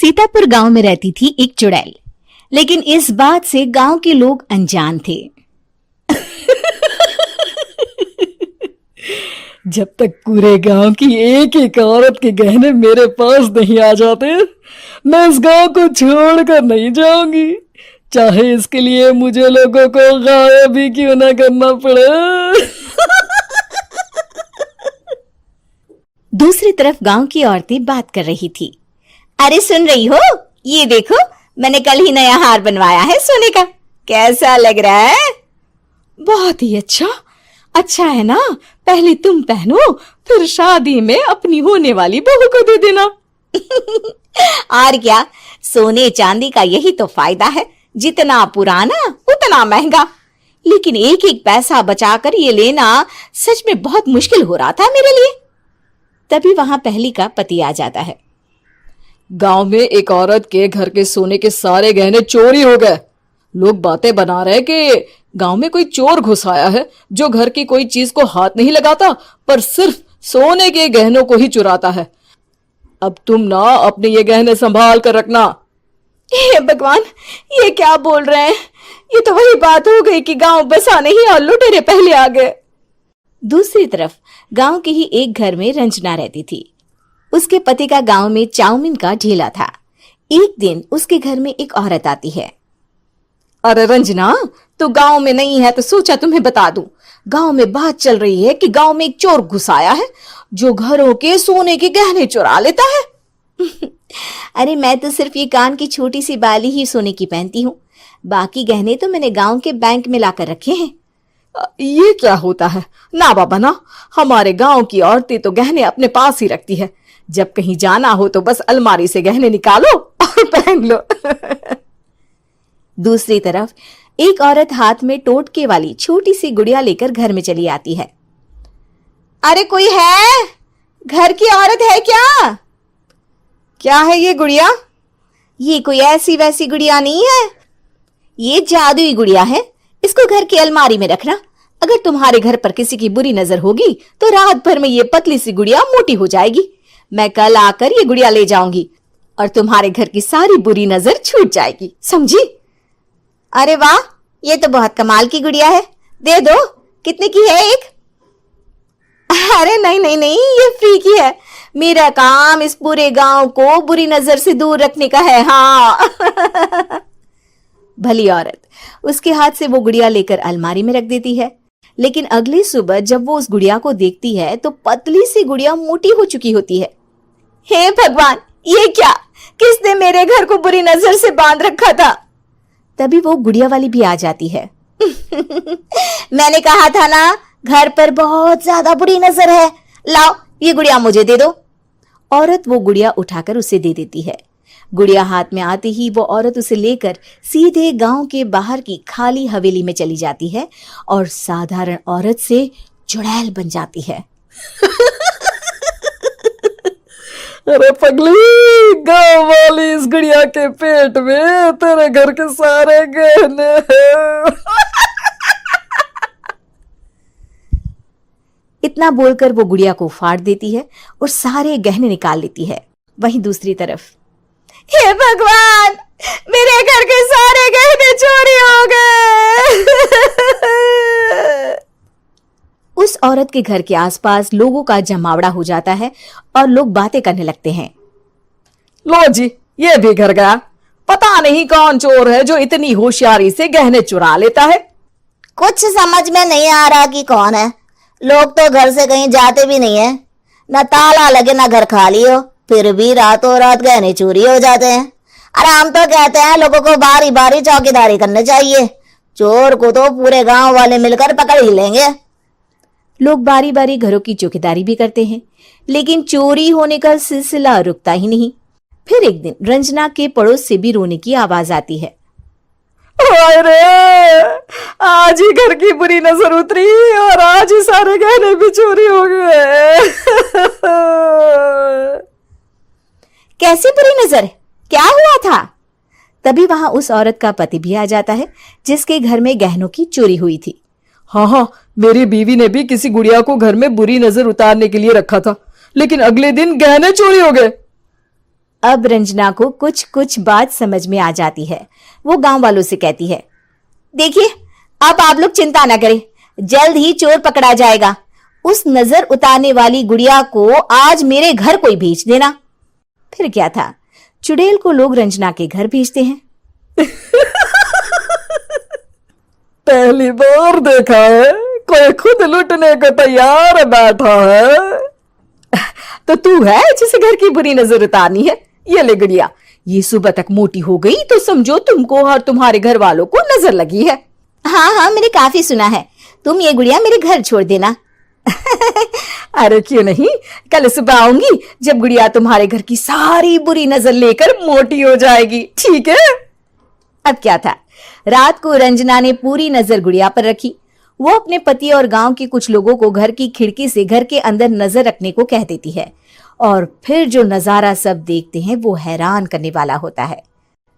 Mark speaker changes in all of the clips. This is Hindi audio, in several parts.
Speaker 1: सीतापुर गांव में रहती थी एक चुड़ैल, लेकिन इस बात से गांव के लोग अनजान थे।
Speaker 2: जब तक पूरे गांव की एक एक औरत के गहने मेरे पास नहीं आ जाते, मैं इस गांव को छोड़कर नहीं जाऊंगी, चाहे इसके लिए मुझे लोगों को गायब भी क्यों ना करना पड़े।
Speaker 1: दूसरी तरफ गांव की औरतें बात कर रही थी। अरे सुन रही हो, ये देखो मैंने कल ही नया हार बनवाया है सोने का, कैसा लग रहा है?
Speaker 2: बहुत ही अच्छा है ना, पहले तुम पहनो, फिर शादी में अपनी होने वाली बहू को दे देना।
Speaker 1: और क्या, सोने चांदी का यही तो फायदा है, जितना पुराना उतना महंगा। लेकिन एक एक पैसा बचाकर ये लेना सच में बहुत मुश्किल हो रहा था मेरे लिए। तभी वहां पहली का पति आ जाता है।
Speaker 2: गांव में एक औरत के घर के सोने के सारे गहने चोरी हो गए। लोग बातें बना रहे कि गांव में कोई चोर घुस आया है जो घर की कोई चीज को हाथ नहीं लगाता, पर सिर्फ सोने के गहनों को ही चुराता है। अब तुम ना अपने ये गहने संभाल कर रखना।
Speaker 1: हे भगवान, ये क्या बोल रहे हैं? ये तो वही बात हो गई कि गांव बसा नहीं और लुटेरे पहले आ गए। दूसरी तरफ गांव के ही एक घर में रंजना रहती थी। उसके पति का गांव में चाउमीन का ठेला था। एक दिन उसके घर में एक औरत आती है।
Speaker 2: अरे रंजना,
Speaker 1: तो गांव में नहीं है तो सोचा तुम्हें बता दूं। गांव में बात चल रही है कि गांव में एक चोर घुस आया है जो घरों के सोने के गहने चुरा लेता है। अरे मैं तो सिर्फ ये कान की छोटी सी बाली ही सोने की पहनती हूँ, बाकी गहने तो मैंने गांव के बैंक में लाकर रखे हैं।
Speaker 2: ये क्या होता है? ना बाबा ना, हमारे गांव की औरतें तो गहने अपने पास ही रखती है। जब कहीं जाना हो तो बस अलमारी से गहने निकालो और पहन लो।
Speaker 1: दूसरी तरफ एक औरत हाथ में टोटके वाली छोटी सी गुड़िया लेकर घर में चली आती है। अरे कोई है? घर की औरत है क्या?
Speaker 2: क्या है ये गुड़िया?
Speaker 1: ये कोई ऐसी वैसी गुड़िया नहीं है, ये जादुई गुड़िया है। इसको घर की अलमारी में रखना। अगर तुम्हारे घर पर किसी की बुरी नजर होगी तो रात भर में ये पतली सी गुड़िया मोटी हो जाएगी। मैं कल आकर ये गुड़िया ले जाऊंगी और तुम्हारे घर की सारी बुरी नजर छूट जाएगी, समझी? अरे वाह, ये तो बहुत कमाल की गुड़िया है, दे दो। कितने की है एक? अरे नहीं नहीं नहीं, ये फ्री की है। मेरा काम इस पूरे गांव को बुरी नजर से दूर रखने का है। हाँ। भली औरत उसके हाथ से वो गुड़िया लेकर अलमारी में रख देती है। लेकिन अगली सुबह जब वो उस गुड़िया को देखती है तो पतली सी गुड़िया मोटी हो चुकी होती है। हे भगवान, ये क्या? किसने मेरे घर को बुरी नजर से बांध रखा था? तभी वो गुड़िया वाली भी आ जाती है। मैंने कहा था ना, घर पर बहुत ज्यादा बुरी नजर है, लाओ ये गुड़िया मुझे दे दो। औरत वो गुड़िया उठाकर उसे दे देती है। गुड़िया हाथ में आते ही वो औरत उसे लेकर सीधे गांव के बाहर की खाली हवेली में चली जाती है और साधारण औरत से चुड़ैल बन जाती है।
Speaker 2: अरे पगली, गांव वाली इस गुड़िया के पेट में तेरे घर के सारे गहने हैं।
Speaker 1: इतना बोलकर वो गुड़िया को फाड़ देती है और सारे गहने निकाल लेती है। वहीं दूसरी तरफ, हे भगवान, मेरे घर के सारे गहने चोरी हो गए। उस औरत के घर के आसपास लोगों का जमावड़ा हो जाता है और लोग बातें करने लगते हैं।
Speaker 2: लो जी, ये भी घर गया। पता नहीं कौन चोर है जो इतनी होशियारी से गहने चुरा लेता है।
Speaker 3: कुछ समझ में नहीं आ रहा कि कौन है। लोग तो घर से कहीं जाते भी नहीं है, न ताला लगे न घर खाली हो, फिर भी रातों रात गहने चोरी हो जाते हैं। अरे हम तो कहते हैं लोगों को बारी बारी चौकीदारी करनी चाहिए, चोर को तो पूरे गांव वाले मिलकर पकड़ ही लेंगे।
Speaker 1: लोग बारी बारी घरों की चौकीदारी भी करते हैं, लेकिन चोरी होने का सिलसिला रुकता ही नहीं। फिर एक दिन रंजना के पड़ोस से भी रोने की आवाज आती है।
Speaker 2: अरे आज ही घर की बुरी नजर उतरी और आज ही सारे गहने भी चोरी हो गए।
Speaker 1: कैसी बुरी नजर? क्या हुआ था? तभी वहां उस औरत का पति भी आ जाता है जिसके घर में गहनों की चोरी हुई थी।
Speaker 2: हाँ, मेरी बीवी ने भी किसी गुड़िया को घर में बुरी नजर उतारने के लिए रखा था, लेकिन अगले दिन गहने चोरी हो गए।
Speaker 1: अब रंजना को कुछ कुछ बात समझ में आ जाती है। वो गांव वालों से कहती है, देखिए अब आप लोग चिंता ना करें, जल्द ही चोर पकड़ा जाएगा। उस नजर उतारने वाली गुड़िया को आज मेरे घर कोई भेज देना। फिर क्या था, चुड़ैल को लोग रंजना के घर भेजते हैं।
Speaker 2: पहली बार देखा है कोई खुद लुटने को तैयार बैठा है।
Speaker 1: तो तू है जिसे घर की बुरी नजर उतारनी है? ये ले गुड़िया, ये सुबह तक मोटी हो गई तो समझो तुमको और तुम्हारे घर वालों को नजर लगी है। हाँ हाँ, मैंने काफी सुना है। तुम ये गुड़िया मेरे घर छोड़ देना। अरे क्यों नहीं, कल सुबह आऊंगी जब गुड़िया तुम्हारे घर की सारी बुरी नजर लेकर मोटी हो जाएगी, ठीक है? अब क्या था, रात को रंजना ने पूरी नजर गुड़िया पर रखी। वो अपने पति और गांव के कुछ लोगों को घर की खिड़की से घर के अंदर नजर रखने को कह देती है, और फिर जो नजारा सब देखते हैं वो हैरान करने वाला होता है।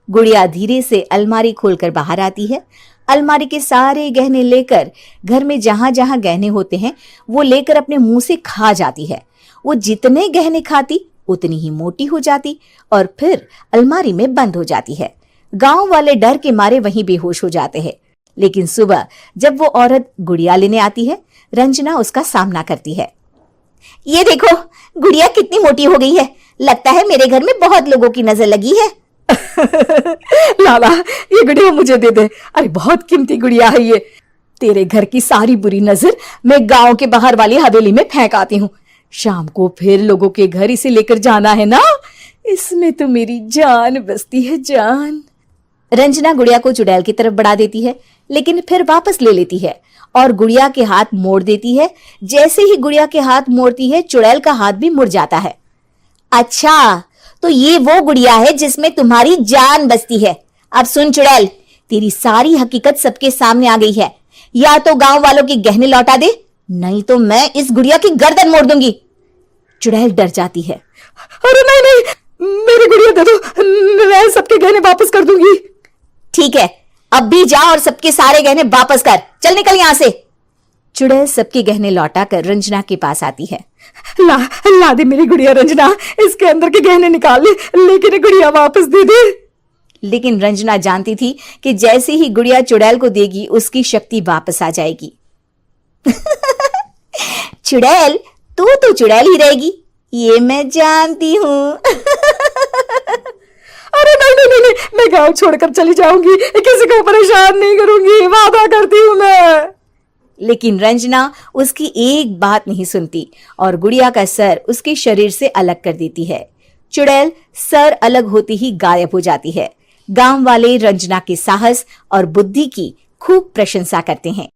Speaker 1: गुड़िया धीरे से अलमारी खोलकर बाहर आती है। अलमारी के सारे गहने लेकर घर में जहां जहां गहने होते हैं वो लेकर अपने मुंह से खा जाती है। वो जितने गहने खाती उतनी ही मोटी हो जाती और फिर अलमारी में बंद हो जाती है। गांव वाले डर के मारे वहीं बेहोश हो जाते हैं। लेकिन सुबह जब वो औरत गुड़िया लेने आती है, रंजना उसका सामना करती है। ये देखो गुड़िया कितनी मोटी हो गई है, लगता है मेरे घर में बहुत लोगों की नजर लगी है।
Speaker 2: लाला ये गुड़िया मुझे दे दे, अरे बहुत कीमती गुड़िया है ये।
Speaker 1: तेरे घर की सारी बुरी नजर मैं गांव के बाहर वाली हवेली में फेंक आती हूँ। शाम को फिर लोगों के घर इसे लेकर जाना है ना, इसमें तो मेरी जान बसती है, जान। रंजना गुड़िया को चुड़ैल की तरफ बढ़ा देती है, लेकिन फिर वापस ले लेती है और गुड़िया के हाथ मोड़ देती है। जैसे ही गुड़िया के हाथ मोड़ती है, चुड़ैल का हाथ भी मुड़ जाता है। अच्छा, तो ये वो गुड़िया है जिसमें तुम्हारी जान बसती है। अब सुन चुड़ैल, तेरी सारी हकीकत सबके सामने आ गई है। या तो गांव वालों के गहने लौटा दे, नहीं तो मैं इस गुड़िया की गर्दन मोड़ दूंगी। चुड़ैल डर जाती है।
Speaker 2: अरे नहीं नहीं, मेरी गुड़िया दे दो, मैं सबके गहने वापस कर दूंगी।
Speaker 1: ठीक है, अब भी जा और सबके सारे गहने वापस कर। चल निकल यहां से। चुड़ैल सबके गहने लौटाकर रंजना के पास आती है।
Speaker 2: ला दे मेरी गुड़िया रंजना, इसके अंदर के गहने निकाल ले, लेकिन ये गुड़िया वापस दे दे।
Speaker 1: लेकिन रंजना जानती थी कि जैसे ही गुड़िया चुड़ैल को देगी उसकी शक्ति वापस आ जाएगी। चुड़ैल, तू तो चुड़ैल ही रहेगी, ये मैं जानती हूँ।
Speaker 2: अरे नहीं नहीं नहीं, मैं गांव छोड़कर चली जाऊंगी, किसी को परेशान नहीं करूंगी, वादा करती हूँ मैं।
Speaker 1: लेकिन रंजना उसकी एक बात नहीं सुनती और गुड़िया का सर उसके शरीर से अलग कर देती है। चुड़ैल सर अलग होते ही गायब हो जाती है। गांव वाले रंजना के साहस और बुद्धि की खूब प्रशंसा करते हैं।